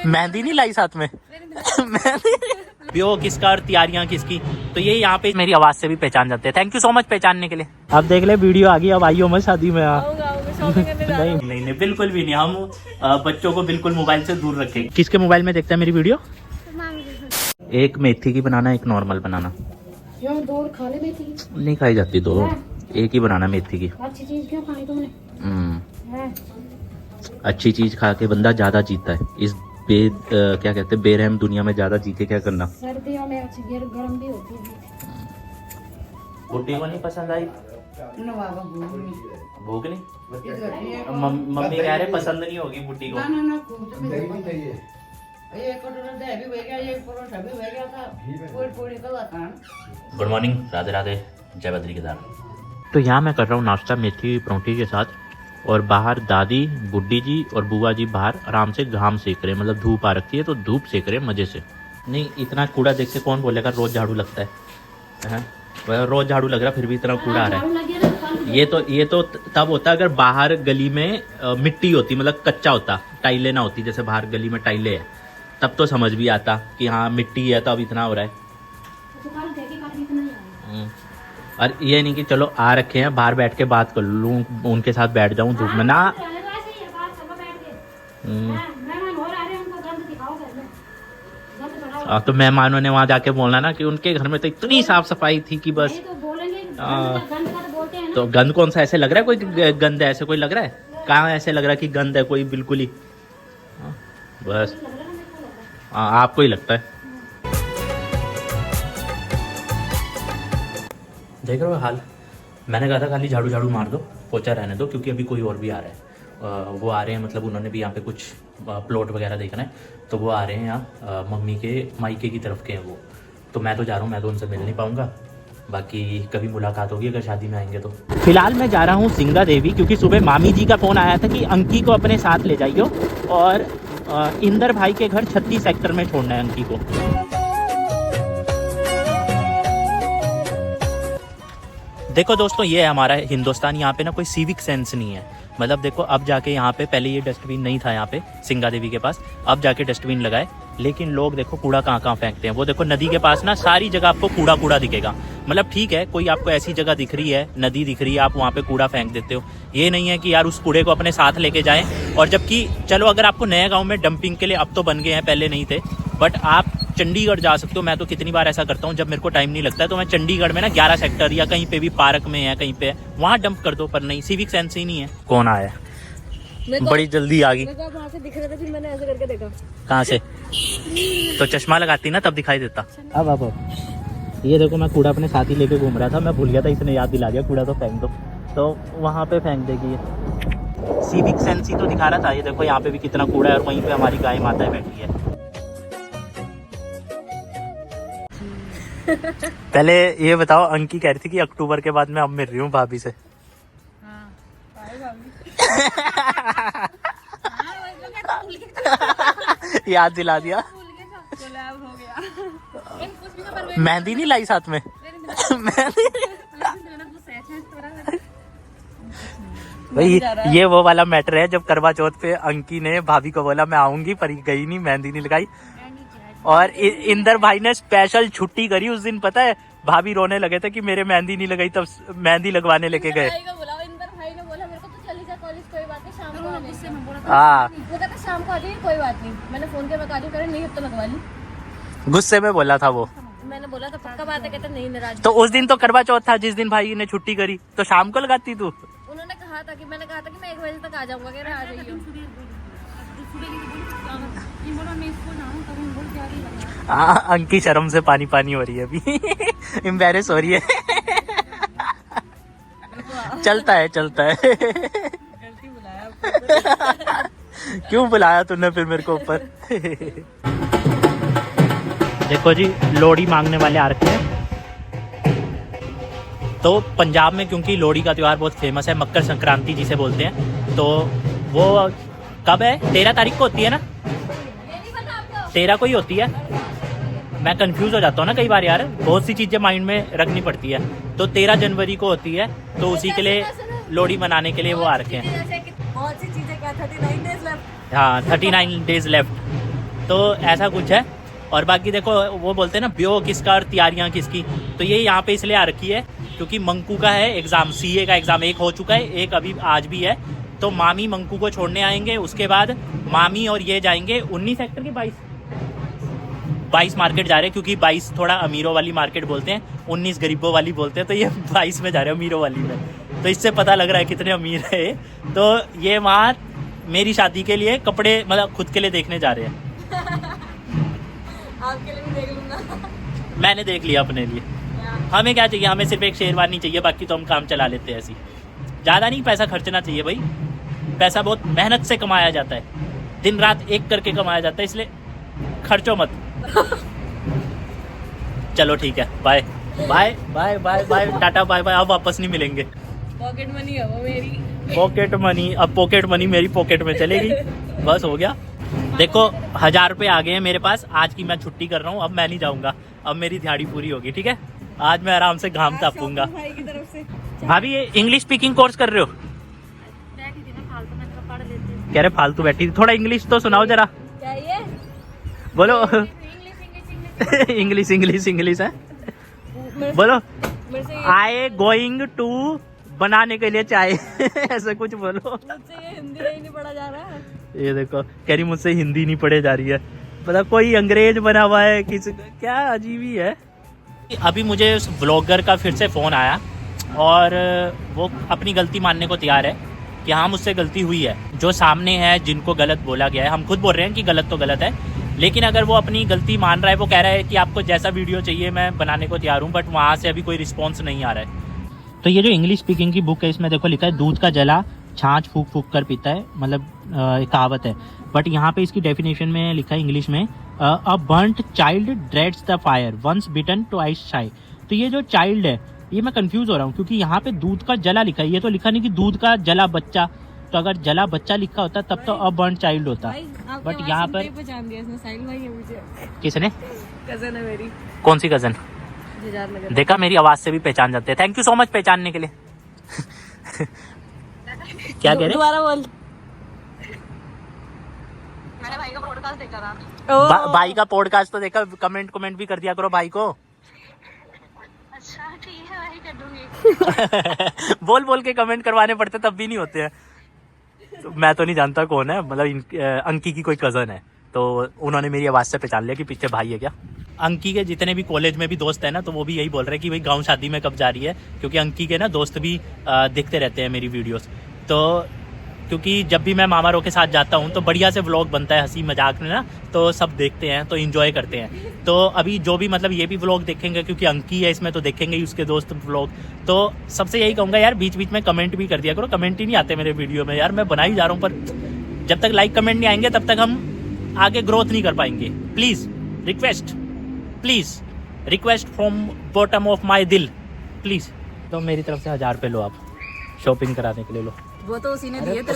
मेहंदी नहीं लाई साथ में। वो किसका और तैयारियां किसकी, तो ये यहाँ पे मेरी आवाज से भी पहचान जाते हैं। थैंक यू सो मच पहचानने के लिए। अब देख ले वीडियो आ गई, अब आइयो मत शादी में। नहीं नहीं नहीं बिल्कुल भी नहीं, हम बच्चों को बिल्कुल मोबाइल से दूर रखेंगे। किसके मोबाइल में देखता है मेरी वीडियो? एक मेथी की बनाना, एक नॉर्मल बनाना। दो खा ले मेथी की। नहीं खाई जाती दो, एक ही बनाना मेथी की। अच्छी चीज क्यों खाई तुमने? अच्छी चीज खा के बंदा ज्यादा जीता है। इस क्या कहते हैं बेरहम दुनिया में ज्यादा जी के क्या करना। सर्दियों में अच्छी गर्म भी होती है। बुड्ढी को नहीं पसंद आई? भूख नहीं? मम्मी कह रहे पसंद नहीं होगी बुड्ढी को। गुड मॉर्निंग, राधे राधे, जय बद्री केदार। तो यहाँ मैं कर रहा हूँ नाश्ता मेथी परोंठी के साथ, और बाहर दादी, बुड्ढी जी और बुआ जी बाहर आराम से घाम सेक रहे, मतलब धूप आ रखी है तो धूप सेक रहे मजे से। नहीं इतना कूड़ा देख के कौन बोलेगा रोज झाड़ू लगता है? रोज झाड़ू लग रहा फिर भी इतना कूड़ा आ रहा है। ये तो तब होता अगर बाहर गली में मिट्टी होती, मतलब कच्चा होता, टाइलें ना होती, जैसे बाहर गली में टाइलें है, तब तो समझ भी आता कि हाँ मिट्टी है तो अब इतना हो रहा है। और ये नहीं कि चलो आ रखे हैं बाहर बैठ के बात कर लूँ, उनके साथ बैठ जाऊं धूप में ना। तो मेहमानों ने वहां जाके बोलना ना कि उनके घर में तो इतनी साफ सफाई थी कि बस। तो गंद कौन सा ऐसे लग रहा है? कोई गंद है ऐसे कोई लग रहा है? कहाँ ऐसे लग रहा है कि गंद है कोई? बिल्कुल ही बस आपको ही लगता है। देख रहे हो हाल, मैंने कहा था खाली झाड़ू झाड़ू मार दो, पोछा रहने दो, क्योंकि अभी कोई और भी आ रहा है। वो आ रहे हैं, मतलब उन्होंने भी यहाँ पे कुछ प्लॉट वगैरह देखना है, तो वो आ रहे हैं यहाँ मम्मी के मायके की तरफ के हैं वो। तो मैं तो जा रहा हूँ, मैं तो उनसे मिल नहीं पाऊँगा, बाकी कभी मुलाकात होगी अगर शादी में आएंगे तो। फिलहाल मैं जा रहा हूँ सिंगा देवी, क्योंकि सुबह मामी जी का फ़ोन आया था कि अंकी को अपने साथ ले जाइयो, और इंदर भाई के घर 36 सेक्टर में छोड़ना है अंकी को। देखो दोस्तों, ये है हमारा हिंदुस्तान। यहाँ पे ना कोई सिविक सेंस नहीं है। मतलब देखो, अब जाके यहाँ पे पहले ये डस्टबिन नहीं था यहाँ पे सिंगा देवी के पास, अब जाके डस्टबिन लगाए, लेकिन लोग देखो कूड़ा कहाँ कहाँ फेंकते हैं। वो देखो नदी के पास ना सारी जगह आपको कूड़ा कूड़ा दिखेगा। मतलब ठीक है, कोई आपको ऐसी जगह दिख रही है, नदी दिख रही है, आप वहाँ पे कूड़ा फेंक देते हो। ये नहीं है कि यार उस कूड़े को अपने साथ लेके जाएं। और जबकि चलो अगर आपको नए गाँव में डंपिंग के लिए अब तो बन गए हैं, पहले नहीं थे, बट आप चंडीगढ़ जा सकते हो। मैं तो कितनी बार ऐसा करता हूँ, जब मेरे को टाइम नहीं लगता है तो मैं चंडीगढ़ में ना 11 सेक्टर या कहीं पे भी पार्क में है, कहीं पे वहाँ डंप कर दो। पर नहीं, सिविक सेंस ही नहीं है। कौन आया? बड़ी जल्दी आ गई। वहाँ से दिख रहा था, फिर मैंने ऐसे करके देखा। कहाँ से? तो चश्मा लगाती ना तब दिखाई देता। अब ये देखो, मैं कूड़ा अपने साथ ही लेके घूम रहा था, मैं भूल गया था, इसने याद दिला दिया कूड़ा तो फेंक दो, तो वहाँ पे फेंक देगी ये। सिविक सेंस ही तो दिखा रहा था। ये देखो यहाँ पे भी कितना कूड़ा है, और वहीं पे हमारी गाय माता बैठी है। पहले ये बताओ, अंकी कह रही थी कि अक्टूबर के बाद मैं अब मिल रही हूँ भाभी से। याद दिला दिया। मेहंदी नहीं लाई साथ में? भाई ये वो वाला मैटर है, जब करवा चौथ पे अंकी ने भाभी को बोला मैं आऊंगी, पर गई नहीं, मेहंदी नहीं लगाई। और इंदर भाई ने स्पेशल छुट्टी करी उस दिन, पता है भाभी रोने लगे थे कि मेरे मेहंदी नहीं लगाई, तब मेहंदी लगवाने लेके गए। हाँ, शाम को आ जाइए, कोई बात नहीं। मैंने फोन किया, मैं कहा नहीं अब तो लगवा ली। गुस्से में बोला था वो। मैंने बोला तो पक्का बात है, कहते नहीं नाराज। तो उस दिन तो करवा चौथ था, जिस दिन भाई ने छुट्टी करी, तो शाम को लगाती तू। उन्होंने कहा था कि मैंने कहा था कि मैं 1 बजे तक आ जाऊंगा, कह रहे आ जाइए। अंकी शर्म से पानी पानी हो रही है अभी। एम्बैरेस हो रही है। चलता है। क्यों बुलाया तूने फिर मेरे को ऊपर? देखो जी, लोहड़ी मांगने वाले आ रखे हैं। तो पंजाब में क्योंकि लोहड़ी का त्यौहार बहुत फेमस है, मकर संक्रांति जिसे बोलते हैं, तो वो कब है? 13 तारीख को होती है ना? 13 को ही होती है। मैं कंफ्यूज हो जाता हूँ ना कई बार यार, बहुत सी चीजें माइंड में रखनी पड़ती है। तो 13 जनवरी को होती है, तो उसी के लिए लोहड़ी मनाने के लिए वो आ रखे हैं। बहुत सी चीजें क्या 39 डेज लेफ्ट। हाँ, 39 डेज लेफ्ट। तो ऐसा कुछ है। और बाकी देखो वो बोलते हैं ना ब्यो किसका और तैयारियाँ किसकी, तो ये यहाँ पे इसलिए आ रखी है क्योंकि मंकू का है एग्ज़ाम, सीए का एग्ज़ाम एक हो चुका है, एक अभी आज भी है। तो मामी मंकू को छोड़ने आएंगे, उसके बाद मामी और ये जाएंगे 19 सेक्टर की 22 मार्केट जा रहे हैं, क्योंकि 22 थोड़ा अमीरों वाली मार्केट बोलते हैं, 19 गरीबों वाली बोलते हैं, तो ये 22 में जा रहे हैं अमीरों वाली में। तो इससे पता लग रहा है कितने अमीर है। तो ये वहाँ मेरी शादी के लिए कपड़े मतलब खुद के लिए देखने जा रहे हैं। आपके लिए भी देख लूंगा। मैंने देख लिया अपने लिए। हमें क्या चाहिए, हमें सिर्फ एक शेरवानी चाहिए, बाकी तो हम काम चला लेते हैं ऐसी। ज़्यादा नहीं पैसा खर्चना चाहिए भाई, पैसा बहुत मेहनत से कमाया जाता है, दिन रात एक करके कमाया जाता है, इसलिए खर्चो मत। चलो ठीक है, bye bye bye bye bye, tata bye bye. अब वापस नहीं मिलेंगे। पॉकेट मनी है वो मेरी। पॉकेट मनी, अब पॉकेट मनी मेरी पॉकेट में चलेगी, बस हो गया। देखो 1000 रुपये आ गए हैं मेरे पास, आज की मैं छुट्टी कर रहा हूँ, अब मैं नहीं जाऊँगा, अब मेरी दिहाड़ी पूरी होगी, ठीक है। आज मैं आराम से घाम तापूंगा। भाई की तरफ से भाभी ये इंग्लिश स्पीकिंग कोर्स कर रहे हो? बैठी थी ना फालतू, मैं पढ़ लेती। कह रहे फालतू बैठी थी, थोड़ा इंग्लिश तो सुनाओ जरा। क्या ये बोलो। इंग्लिश इंग्लिश इंग्लिश इंग्लिश है, बोलो। आए गोइंग टू बनाने के लिए चाय। ऐसा कुछ बोलो। मुझसे ये हिंदी नहीं पढ़ा जा रहा है। ये देखो कह रही मुझसे हिंदी नहीं पढ़े जा रही है, पता कोई अंग्रेज बना हुआ है किसी, क्या अजीब ही है। अभी मुझे उस व्लॉगर का फिर से फ़ोन आया और वो अपनी गलती मानने को तैयार है कि हाँ मुझसे गलती हुई है। जो सामने है जिनको गलत बोला गया है, हम खुद बोल रहे हैं कि गलत तो गलत है, लेकिन अगर वो अपनी गलती मान रहा है, वो कह रहा है कि आपको जैसा वीडियो चाहिए मैं बनाने को तैयार हूँ, बट वहाँ से अभी कोई रिस्पॉन्स नहीं आ रहा है। तो ये जो इंग्लिश स्पीकिंग की बुक है, इसमें देखो लिखा है दूध का जला छाछ फूक फूक कर पीता है, मतलब एक कहावत है, बट यहाँ पे इसकी डेफिनेशन में लिखा है इंग्लिश में a burnt child dreads the fire once bitten twice shy. तो ये जो चाइल्ड है, ये मैं कंफ्यूज हो रहा हूँ क्योंकि यहाँ पे दूध का जला लिखा है, ये तो लिखा नहीं कि दूध का जला बच्चा। तो अगर जला बच्चा लिखा होता तब तो अ बर्न्ट चाइल्ड होता, बट यहाँ पर पहचान दिया इसने, साहिल भाई है मुझे। किसने? कजन है मेरी। कौन सी कजन? देखा मेरी आवाज से भी पहचान जाते हैं। थैंक यू सो मच पहचानने के लिए। क्या कह रहे? दोबारा बोल। मैंने भाई का पॉडकास्ट देखा था। भाई का पॉडकास्ट तो देखा, कमेंट भी कर दिया करो भाई को। अच्छा ठीक है, वही कर दूंगी। बोल बोल के कमेंट करवाने पड़ते तब भी नहीं होते हैं। तो मैं तो नहीं जानता कौन है, मतलब अंकी की कोई कजन है, तो उन्होंने मेरी आवाज से पहचान लिया कि पीछे भाई है क्या। अंकी के जितने भी कॉलेज में भी दोस्त है ना, तो वो भी यही बोल रहे हैं कि भाई गाँव शादी में कब जा रही है, क्योंकि अंकी के ना दोस्त भी देखते रहते हैं मेरी वीडियोस। तो क्योंकि जब भी मैं मामा रो के साथ जाता हूँ तो बढ़िया से व्लॉग बनता है हंसी मजाक में ना, तो सब देखते हैं, तो इन्जॉय करते हैं। तो अभी जो भी मतलब ये भी व्लॉग देखेंगे, क्योंकि अंकी है इसमें, तो देखेंगे ही उसके दोस्त व्लॉग। तो सबसे यही कहूँगा यार, बीच बीच में कमेंट भी कर दिया करो। कमेंट ही नहीं आते मेरे वीडियो में यार, मैं बना ही जा रहा हूँ, पर जब तक लाइक कमेंट नहीं आएंगे तब तक हम आगे ग्रोथ नहीं कर पाएंगे। Please request from bottom of my दिल, प्लीज़। तो मेरी तरफ से 1000 रुपये लो, आप शॉपिंग कराने के लिए लो। वो तो उसी ने दिए थे,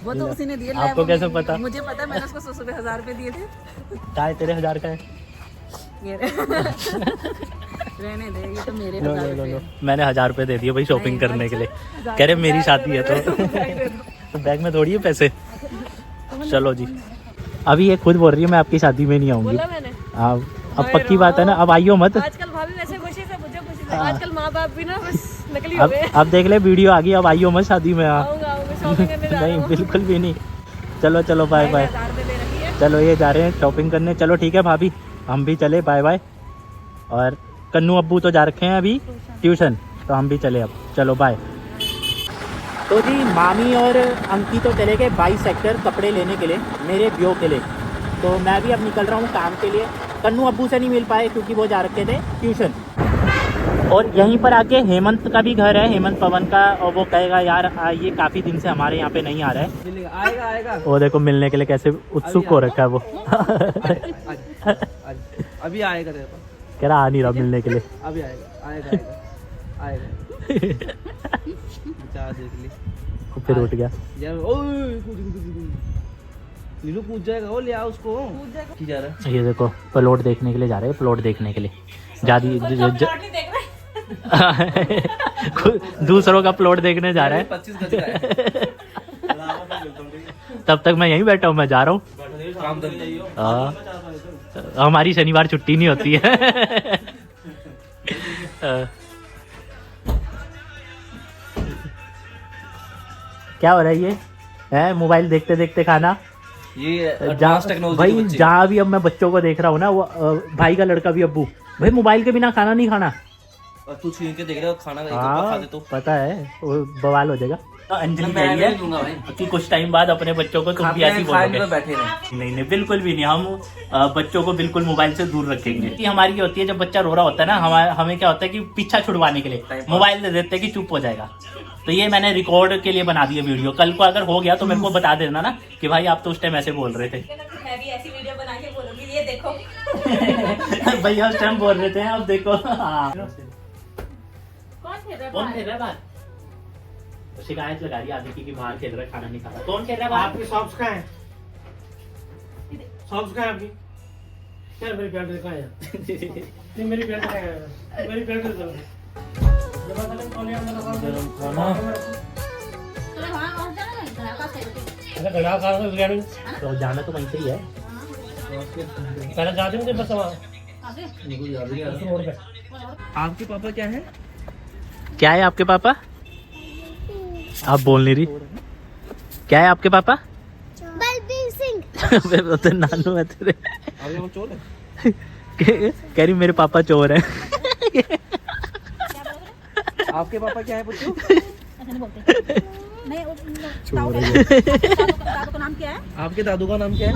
वो तो उसी ने दिए। आपको कैसे पता? मुझे पता, मैंने उसको 1000 रुपए दिए थे। काय तेरे 1000 का है? ये रहने दे, ये तो मेरे लो 1000 लो लो रुपए। लो, मैंने 1000 रुपये दे दिए भाई शॉपिंग करने के लिए। कह रहे मेरी शादी है तो बैग में थोड़ी है पैसे। चलो जी, अभी ये खुद बोल रही है मैं आपकी शादी में नहीं आऊँगी। बोला मैंने। अब पक्की बात है ना, अब आइयो मत। आजकल भाभी वैसे खुशी से, मुझे खुशी से। आजकल माँ बाप भी ना बस नकली हो गए। अब देख ले वीडियो आ गई, अब आइयो मत शादी में। आऊंगा शॉपिंग करने जा रहा नहीं हूँ। बिल्कुल भी नहीं। चलो चलो बाय बाय। 1000 रुपए दे रही है। चलो ये जा रहे हैं शॉपिंग करने, चलो ठीक है भाभी, हम भी चले, बाय बाय। और कन्नू अब्बू तो जा रखे हैं अभी ट्यूशन, तो हम भी चले अब, चलो बाय। तो जी मामी और अंकी तो चले गए 22 सेक्टर कपड़े लेने के लिए मेरे ब्यो के लिए, तो मैं भी अब निकल रहा हूँ काम के लिए। कन्नू अब्बू से नहीं मिल पाए क्योंकि वो जा रखे थे ट्यूशन। और यहीं पर आके हेमंत का भी घर है, हेमंत पवन का, और वो कहेगा यार ये काफ़ी दिन से हमारे यहाँ पे नहीं आ रहा है। आएगा वो देखो मिलने के लिए कैसे उत्सुक हो रखा है वो। अभी आएगा तेरे पास, कह रहा आ नहीं रहा मिलने के लिए। अभी आएगा चाह देख ली, फिर उठ गया। यार ओए नीलू कूद जाएगा, वो ले आ उसको। की जा रहा है? ये देखो प्लॉट देखने के लिए जा रहे हैं, प्लॉट देखने के लिए दूसरों का प्लॉट देखने जा रहा है। 25 गज का है। तब तक मैं यहीं बैठा हूँ, मैं जा रहा हूँ। काम कर हमारी शनिवार छुट्टी नहीं होती है। क्या हो रहा है ये है? मोबाइल देखते देखते खाना। ये एडवांस टेक्नोलॉजी भाई जहाँ भी अब मैं बच्चों को देख रहा हूँ ना, वो भाई का लड़का भी, अब्बू भाई मोबाइल के बिना खाना नहीं खाना। और तू छीन के देख रहा है खाना हाँ, खा दे तो पता है वो बवाल हो जाएगा। अंजलि कह रही है कि कुछ टाइम बाद अपने बच्चों को तुम भी ऐसी बोलोगे। बैठे रहे। नहीं बिल्कुल भी नहीं, हम बच्चों को बिल्कुल मोबाइल से दूर रखेंगे। ये हमारी ये होती है, जब बच्चा रो रहा होता है ना, हमें क्या होता है कि पीछा छुड़वाने के लिए मोबाइल दे देते हैं कि चुप हो जाएगा। तो ये मैंने रिकॉर्ड के लिए बना दिया वीडियो। कल को अगर हो गया तो मेरे को बता देना ना कि भाई आप तो उस टाइम ऐसे बोल रहे थे। ऐसी वीडियो बना के बोलोगी ये देखो। भैया उस टाइम बोल रहे थे, अब देखो। हाँ। कौन खेल रहा है कौन बाहर? खेल रहा है बाहर? शिकायत लगा रही आदि की बाहर खेल रहा है, खाना नहीं खा रहा। कौन खेल रहा है बाहर? आपकी शॉप्स कहाँ है? शॉप्स कहाँ है आपकी? यार मेरी पैंट दिखा यार। नहीं मेरी पैंट दिखा यार। मेरी पैंट दिखा। गरम खाना तो वहाँ और जाना है, घर का खेल के। अरे गड़ा खा रहा हूँ। तो जाना तो वहीं से ही है। पहले जाते हैं बस वहाँ आगे? रोड पे। आपके पापा क्या है? क्या है आपके पापा? आप बोल नहीं रही। क्या है आपके पापा? बलबीर सिंह। वो तो नानू है तेरे। आपके पापा चोर है? कह रही मेरे पापा चोर हैं। आपके पापा क्या है पुच्चू? ऐसे नहीं बोलते। नहीं दादू का नाम क्या है? आपके दादू का नाम क्या है?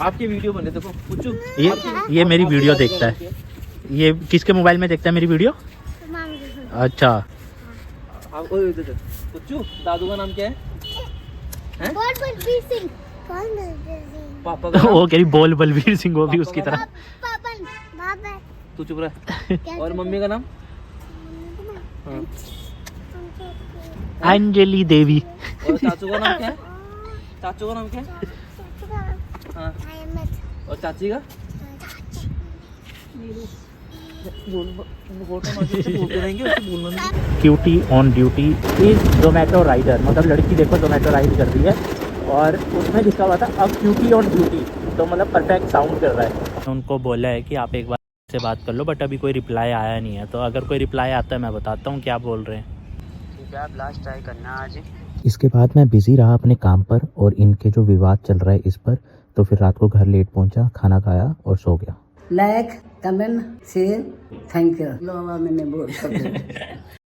आपकी वीडियो बने देखो पुच्चू। ये मेरी वीडियो देखता है। ये किसके मोबाइल में देखता है मेरी वीडियो? अच्छा। आप पुच्चू दादू का नाम क्या है? बलबीर सिंह। कौन बलबीर सिंह? पापा का वो कह रही बोल बलबीर सिंह, वो भी उसकी तरह। पापा बाबा तू चुप रह। और मम्मी का नाम? हाँ। अंजलि देवी। और चाचू का नाम क्या है? चाचू का नाम क्या है? हाँ। और चाची का? Cutie on duty is Zomato rider, मतलब लड़की देखो जोमेटो राइड कर रही है और उसमें लिखा हुआ था अब क्यूटी ऑन ड्यूटी, तो मतलब परफेक्ट साउंड कर रहा है। उनको बोला है कि आप एक बार से बात कर लो, बट अभी कोई रिप्लाई आया नहीं है। तो अगर कोई रिप्लाई आता है मैं बताता हूँ क्या बोल रहे हैं। ठीक है, आप लास्ट ट्राई करना आज। इसके बाद मैं बिजी रहा अपने काम पर और इनके जो विवाद चल रहा है इस पर, तो फिर रात को घर लेट पहुंचा, खाना खाया और सो गया। Like comment share thank you. मैंने बोल